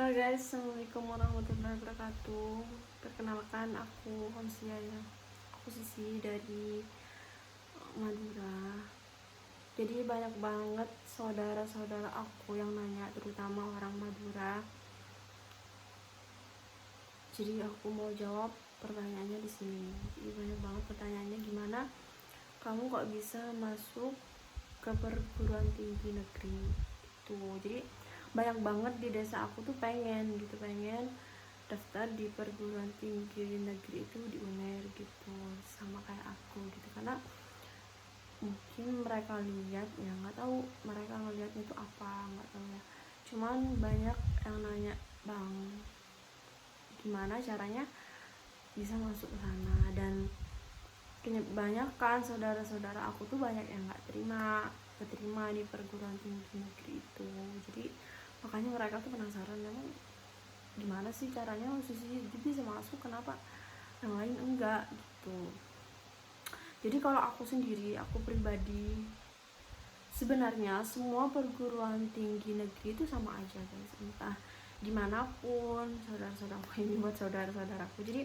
Halo guys, assalamualaikum warahmatullahi wabarakatuh. Perkenalkan, aku Hamsia ya. Aku Sisi dari Madura. Jadi banyak banget saudara-saudara aku yang nanya, terutama orang Madura. Jadi aku mau jawab pertanyaannya di sini. Jadi banyak banget pertanyaannya, gimana kamu kok bisa masuk ke perguruan tinggi negeri itu. Jadi banyak banget di desa aku tuh pengen daftar di perguruan tinggi negeri itu di UNER gitu, sama kayak aku gitu. Karena mungkin mereka lihat ya, nggak tahu mereka ngelihatnya itu apa, nggak tahu ya. Cuman banyak yang nanya, bang, gimana caranya bisa masuk ke sana. Dan banyak kan saudara-saudara aku tuh banyak yang nggak keterima di perguruan tinggi negeri itu. Jadi makanya mereka tuh penasaran, emang gimana sih caranya Susi bisa masuk, kenapa yang lain enggak gitu. Jadi kalau aku sendiri, aku pribadi, sebenarnya semua perguruan tinggi negeri itu sama aja guys, entah dimanapun. Saudara-saudaraku ini buat saudara-saudaraku, jadi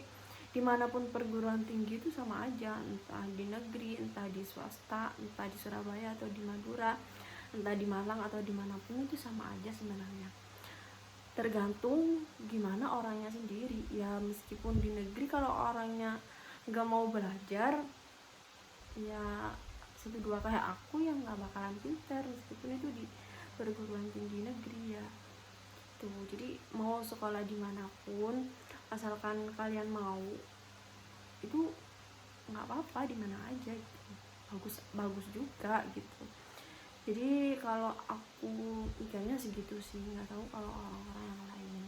dimanapun perguruan tinggi itu sama aja, entah di negeri, entah di swasta, entah di Surabaya atau di Madura, entah di Malang atau dimanapun, itu sama aja sebenarnya. Tergantung gimana orangnya sendiri ya. Meskipun di negeri kalau orangnya nggak mau belajar ya, satu dua kayak aku yang nggak bakalan pintar meskipun itu di perguruan tinggi negeri ya tuh. Jadi mau sekolah dimanapun asalkan kalian mau, itu nggak apa-apa, di mana aja gitu. Bagus juga gitu. Jadi kalau aku mikirnya segitu sih, nggak tahu kalau orang-orang yang lain.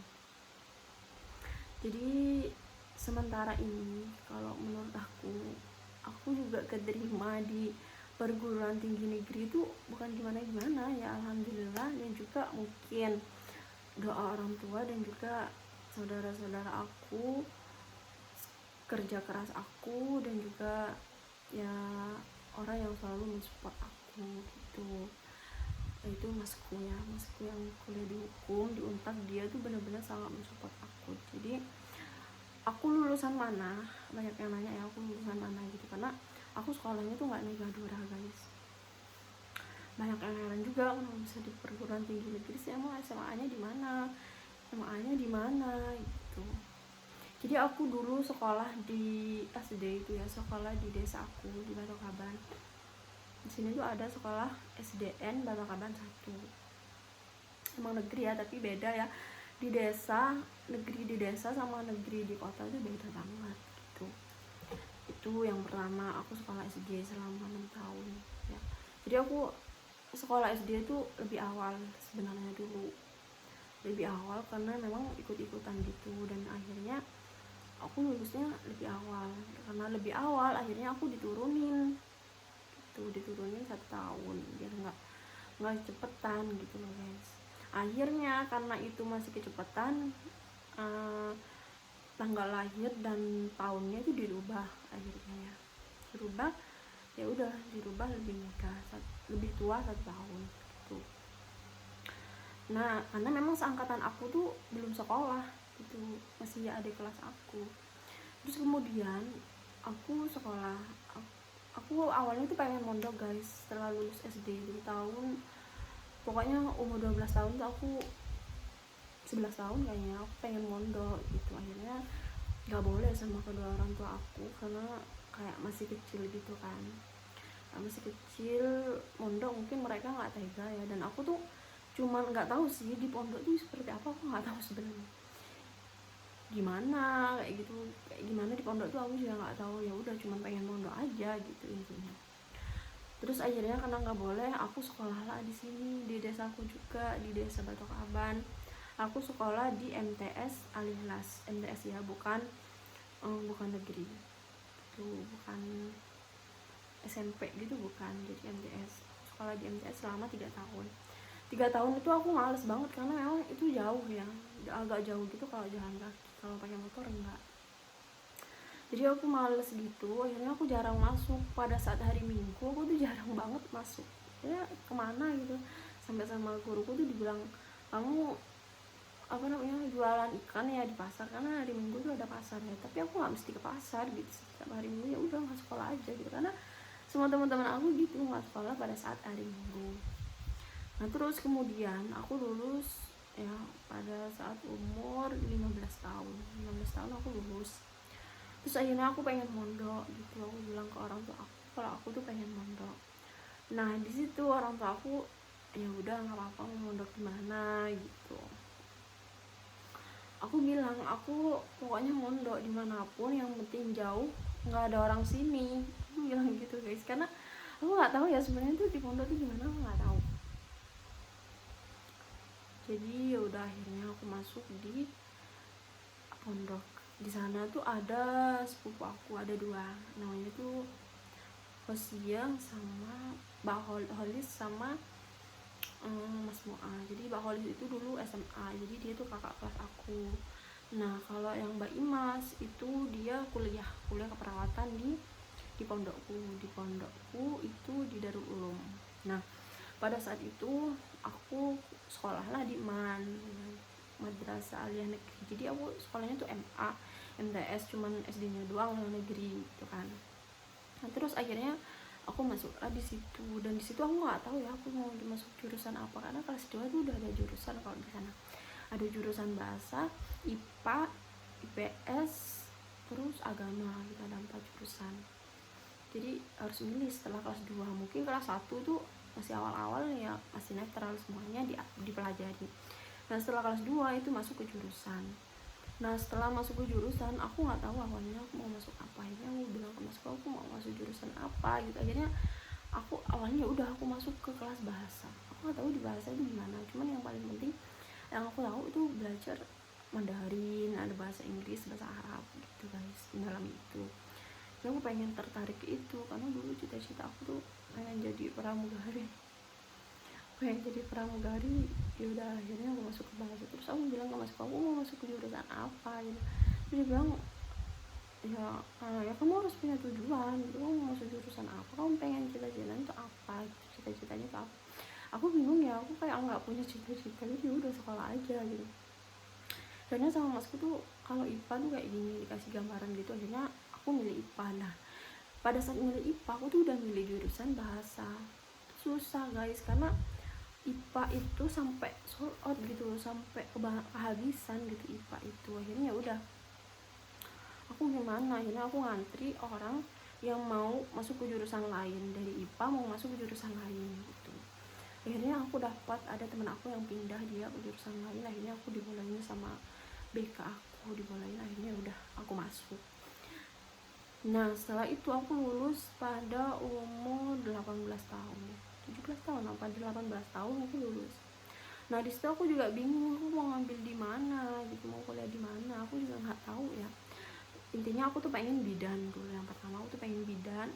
Jadi sementara ini kalau menurut aku juga keterima di perguruan tinggi negeri itu bukan gimana-gimana ya, alhamdulillah. Dan juga mungkin doa orang tua dan juga saudara-saudara aku, kerja keras aku, dan juga ya orang yang selalu mensupport aku gitu. Itu masku yang kuliah di hukum di Unpad, dia tuh benar-benar sangat mensupport aku. Jadi aku lulusan mana, banyak yang nanya ya aku lulusan mana gitu, karena aku sekolahnya tuh nggak di Madura guys. Banyak yang heran juga kenapa bisa di perguruan tinggi negeri sih, emang SMA-nya di mana, SMA-nya di mana gitu. Jadi aku dulu sekolah di SD itu ya, sekolah di desa aku di Batokaban. Di sini tuh ada sekolah SDN Batokaban 1. Emang negeri ya, tapi beda ya. Di desa, negeri di desa sama negeri di kota itu beda banget gitu. Itu yang pertama, aku sekolah SD selama 6 tahun ya. Jadi aku sekolah SD itu lebih awal sebenarnya dulu. Lebih awal karena memang ikut-ikutan gitu, dan akhirnya aku lulusnya lebih awal. Karena lebih awal akhirnya aku diturunin 1 tahun biar nggak cepetan gitu loh guys. Akhirnya karena itu masih kecepatan, tanggal lahir dan tahunnya itu dirubah akhirnya ya. Dirubah lebih muda, lebih tua 1 tahun gitu. Nah karena memang seangkatan aku tuh belum sekolah itu, masih adik kelas aku. Terus kemudian aku sekolah, aku awalnya tuh pengen mondok guys setelah lulus SD di tahun, pokoknya umur 12 tahun tuh, aku 11 tahun kayaknya, aku pengen mondok gitu. Akhirnya gak boleh sama kedua orang tua aku karena kayak masih kecil gitu kan, masih kecil mondok, mungkin mereka nggak tega ya. Dan aku tuh cuman nggak tahu sih di pondok tuh seperti apa, aku nggak tahu sebenarnya gimana kayak gitu, kayak gimana di pondok tuh aku juga nggak tahu. Ya udah cuman pengen mondok aja gitu intinya. Terus akhirnya karena nggak boleh, aku sekolah lah di sini di desaku juga, di desa Batokaban. Aku sekolah di MTS Al-Ikhlas, MTS ya, bukan negeri itu, bukan SMP gitu, bukan. Jadi MTS, sekolah di MTS selama 3 tahun. 3 tahun itu aku males banget karena memang itu jauh ya, agak jauh gitu kalau jalan kaki, kalau pakai motor enggak. Jadi aku males gitu, akhirnya aku jarang masuk. Pada saat hari Minggu aku tuh jarang banget masuk ya, kemana gitu. Sampai sama guruku tuh dibilang, kamu jualan ikan ya di pasar, karena hari Minggu tuh ada pasar ya, tapi aku nggak mesti ke pasar gitu setiap hari Minggu, ya udah nggak sekolah aja gitu, karena semua teman-teman aku gitu nggak sekolah pada saat hari Minggu. Nah terus kemudian aku lulus ya pada saat umur 15 tahun. 15 tahun aku lulus. Terus akhirnya aku pengen mondok gitu. Aku bilang ke orang tua aku kalau aku tuh pengen mondok. Nah di situ orang tua aku, ya udah nggak apa-apa, mau mondok di mana gitu. Aku bilang aku pokoknya mondok dimanapun, yang penting jauh, nggak ada orang sini. Aku bilang gitu guys, karena aku nggak tahu ya sebenarnya tuh di pondok tuh gimana, aku nggak tahu. Jadi ya udah akhirnya aku masuk di pondok. Di sana tuh ada sepupu aku, ada dua, namanya tuh Hosia sama Mbak Holis sama Mas Moa. Jadi Mbak Holis itu dulu SMA, jadi dia tuh kakak kelas aku. Nah kalau yang Mbak Imas itu dia kuliah keperawatan di pondokku itu di Darul Ulum. Nah pada saat itu aku sekolahlah di Madrasah Aliyah Negeri. Jadi aku sekolahnya tuh MA, MTS, cuman SD-nya doang yang negeri gitu kan. Nah terus akhirnya aku masuklah di situ, dan di situ aku nggak tahu ya aku mau masuk jurusan apa, karena kelas 2 tuh udah ada jurusan. Kalau di sana ada jurusan bahasa, IPA, IPS, terus agama gitu, ada 4 jurusan. Jadi harus milih setelah kelas 2. Mungkin kelas 1 tuh masih awal-awal ya, masih netral semuanya dipelajari. Nah setelah kelas 2 itu masuk ke jurusan. Nah setelah masuk ke jurusan aku nggak tahu awalnya aku mau masuk apa. Akhirnya aku bilang ke mas aku mau masuk jurusan apa gitu. Akhirnya aku awalnya udah aku masuk ke kelas bahasa. Aku nggak tahu di bahasa itu gimana, cuman yang paling penting yang aku tahu itu belajar Mandarin, ada bahasa Inggris, bahasa Arab gitu guys di dalam itu. Jadi aku pengen tertarik ke itu, karena dulu cita-cita aku tuh pengen jadi pramugari. Ya udah akhirnya aku masuk ke bahasa. Terus aku bilang ke mas aku mau masuk ke jurusan apa gitu. Dia bilang ya kamu harus punya tujuan gitu, kamu mau masuk jurusan apa, kamu pengen cita-citanya itu apa gitu, cita-citanya itu apa. Aku bingung ya, aku kayak nggak punya cita-cita, jadi udah sekolah aja gitu. Akhirnya sama masku tuh kalau IPA tuh kayak gini, dikasih gambaran gitu. Akhirnya aku milih IPA. Nah pada saat milih IPA aku tuh udah milih jurusan bahasa. Susah guys, karena IPA itu sampai sold out gitu, sampai kehabisan gitu IPA itu. Akhirnya udah aku gimana, akhirnya aku ngantri orang yang mau masuk ke jurusan lain, dari IPA mau masuk ke jurusan lain gitu. Akhirnya aku dapat, ada teman aku yang pindah dia ke jurusan lain. Akhirnya aku dibolehin sama BK aku, dibolehin. Akhirnya udah aku masuk. Nah setelah itu aku lulus pada umur 18 tahun, 17 tahun apa 18 tahun aku lulus. Nah di situ aku juga bingung aku mau ngambil di mana gitu, mau kuliah di mana, aku juga nggak tahu ya. Intinya aku tuh pengen bidan dulu, yang pertama aku tuh pengen bidan.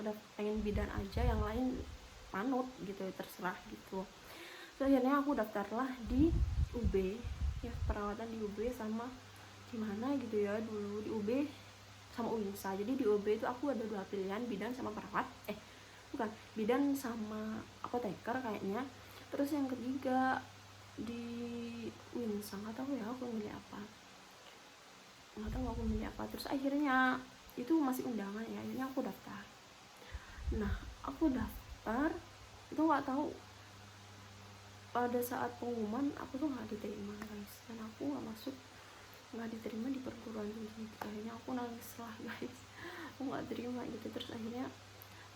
udah pengen bidan aja, yang lain manut gitu, terserah gitu. So, akhirnya aku daftarlah di UB ya, perawatan di UB sama gimana gitu ya, dulu di UB sama UINSA. Jadi di UB itu aku ada 2 pilihan, bidan sama perawat, bukan, bidan sama apoteker kayaknya. Terus yang ketiga di UINSA, nggak tahu ya aku milih apa, Terus akhirnya itu masih undangan ya, akhirnya aku daftar. Nah aku daftar itu nggak tahu, pada saat pengumuman aku tuh nggak diterima guys, dan aku nggak diterima di perguruan tinggi. Akhirnya aku nangis lah guys, aku nggak terima gitu. Terus akhirnya,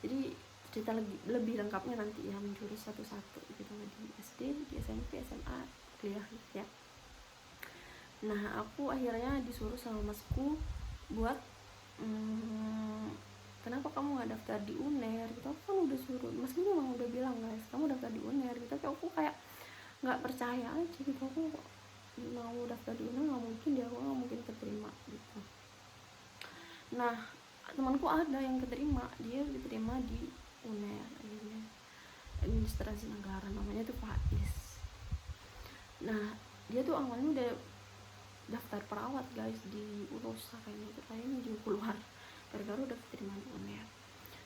jadi cerita lebih lengkapnya nanti ya, menjurus satu-satu gitu, di SD, di SMP, SMA, kuliah gitu ya. Nah aku akhirnya disuruh sama masku buat kenapa kamu nggak daftar di UNER gitu. Aku kan udah suruh, masku memang udah bilang guys kamu daftar di UNER gitu, tapi aku kayak nggak percaya aja gitu. Aku mau daftar di UNER nggak mungkin dia, aku nggak mungkin keterima gitu. Nah temanku ada yang keterima, dia diterima di UNER akhirnya, administrasi negara, namanya tuh Faiz. Nah dia tuh awalnya udah daftar perawat guys di Urosa kayaknya juga keluar gara-gara udah keterima di UNER.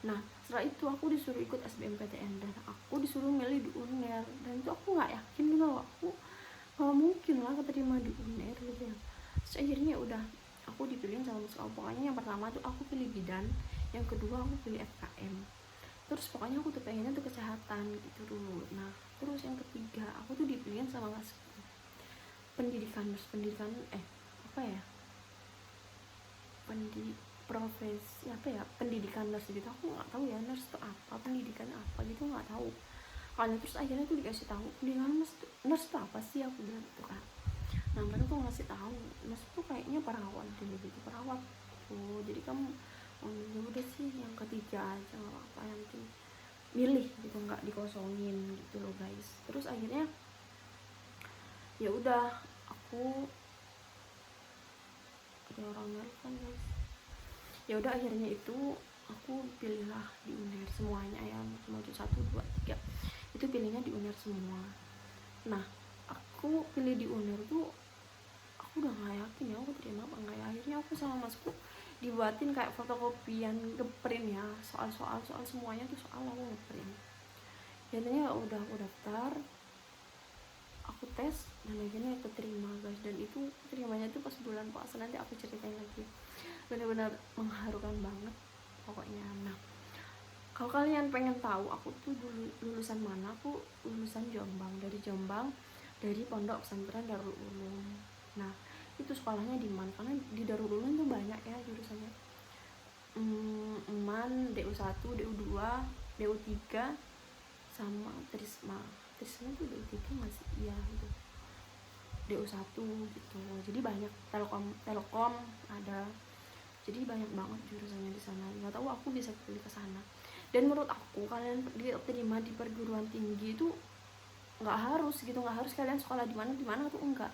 Nah setelah itu aku disuruh ikut SBMPTN dan aku disuruh milih di UNER, dan itu aku nggak yakin gitu, aku nggak mungkin lah keterima di UNER gitu ya. Terus akhirnya udah aku dipilihin sama mas aku. Pokoknya yang pertama tuh aku pilih bidan, yang kedua aku pilih FKM, terus pokoknya aku tuh pengennya tuh kesehatan gitu dulu. Nah terus yang ketiga aku tuh dipilihin sama mas pendidikan apa ya, profesi apa ya, pendidikan nurse gitu. Aku nggak tahu ya nurse itu apa, pendidikan apa gitu, nggak tahu. Kalau terus akhirnya tuh dikasih tahu pendidikan nurse itu apa sih, aku bilang gitu kan. Nah mereka tuh ngasih tahu nurse tuh kayaknya perawat gitu, perawat tuh. Jadi kamu ya udah sih yang ketiga aja nggak apa-apa, yang penting milih gitu, nggak dikosongin gitu loh guys. Terus akhirnya ya udah aku, ada orang nelfon guys. Ya udah akhirnya itu aku pilihlah di UNER semuanya ya, modul 1, 2, 3 itu pilihnya di UNER semua. Nah aku pilih di UNER tuh aku udah gak yakin ya aku terima apa enggak ya. Akhirnya aku sama masku dibuatin kayak fotokopian ngeprint ya, soal semuanya tuh soal aku ngeprint. Akhirnya udah aku daftar, aku tes, dan akhirnya keterima guys. Dan itu terimanya tuh pas bulan puasa, nanti aku ceritain lagi. Benar-benar mengharukan banget pokoknya. Nah kalau kalian pengen tahu aku tuh dulu lulusan mana, aku lulusan Jombang, dari Pondok Pesantren Darul Ulum. Nah itu sekolahnya di MAN, karena di Darul Ulum tuh banyak ya jurusannya. MAN, DU1, DU2, DU3 sama Trisma tuh DU3 masih iya gitu, DU1 gitu. Jadi banyak, Telkom ada, jadi banyak banget jurusannya di sana. Nggak tahu aku bisa pilih ke sana. Dan menurut aku kalian diterima di perguruan tinggi itu nggak harus kalian sekolah di mana tuh enggak.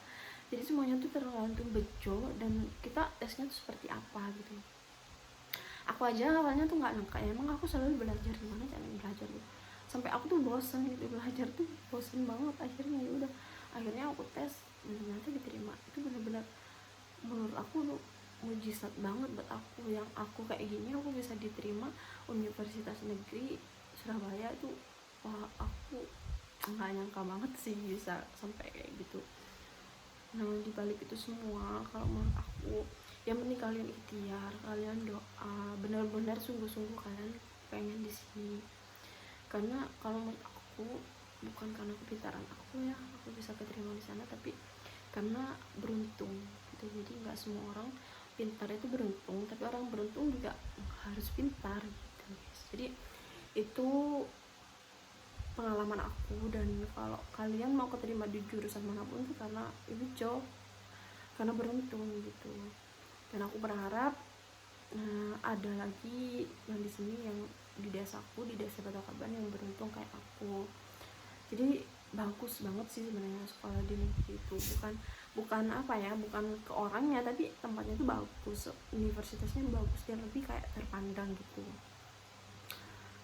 Jadi semuanya tuh tergantung bejo dan kita tesnya tuh seperti apa gitu. Aku aja awalnya tuh nggak nyangka ya, emang aku selalu belajar gimana cara belajar tuh, sampai aku tuh bosen gitu, belajar tuh bosen banget. Akhirnya ya udah, akhirnya aku tes dan ternyata diterima. Itu benar-benar menurut aku tuh mujizat banget buat aku, yang aku kayak gini aku bisa diterima Universitas Negeri Surabaya tuh. Wah aku nggak nyangka banget sih bisa sampai kayak gitu. Nah dibalik itu semua, kalau menurut aku yang penting kalian ikhtiar, kalian doa, benar-benar sungguh-sungguh kalian pengen di sini. Karena kalau menurut aku bukan karena kepintaran aku ya aku bisa keterima di sana, tapi karena beruntung gitu. Jadi nggak semua orang pintar itu beruntung, tapi orang beruntung juga harus pintar gitu guys. Jadi itu pengalaman aku. Dan kalau kalian mau keterima di jurusan manapun tuh karena itu job, karena beruntung gitu. Dan aku berharap ada lagi yang di sini, yang di desaku, di desa Batu Kaban, yang beruntung kayak aku. Jadi bagus banget sih sebenarnya sekolah di negeri itu. Bukan apa ya, bukan ke orangnya, tapi tempatnya tuh bagus, universitasnya bagus, dan lebih kayak terpandang gitu.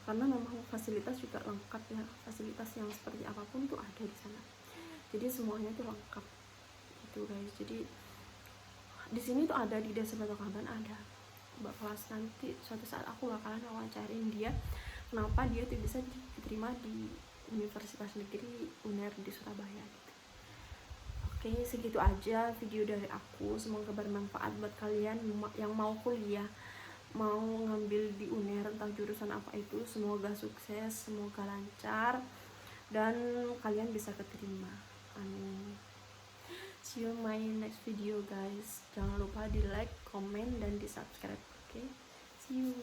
Karena memang fasilitas juga lengkap ya, fasilitas yang seperti apapun tuh ada di sana. Jadi semuanya tuh lengkap gitu guys. Jadi di sini tuh ada, di desa Batu Kaban ada. Kelas nanti suatu saat aku bakalan wawancarin dia kenapa dia tuh bisa diterima di Universitas Negeri UNER di Surabaya gitu. Oke, segitu aja video dari aku. Semoga bermanfaat buat kalian yang mau kuliah, mau ngambil di UNER, entah jurusan apa itu. Semoga sukses, semoga lancar, dan kalian bisa keterima. Amin. See you in my next video guys. Jangan lupa di like, comment, dan di subscribe. Oke, see you.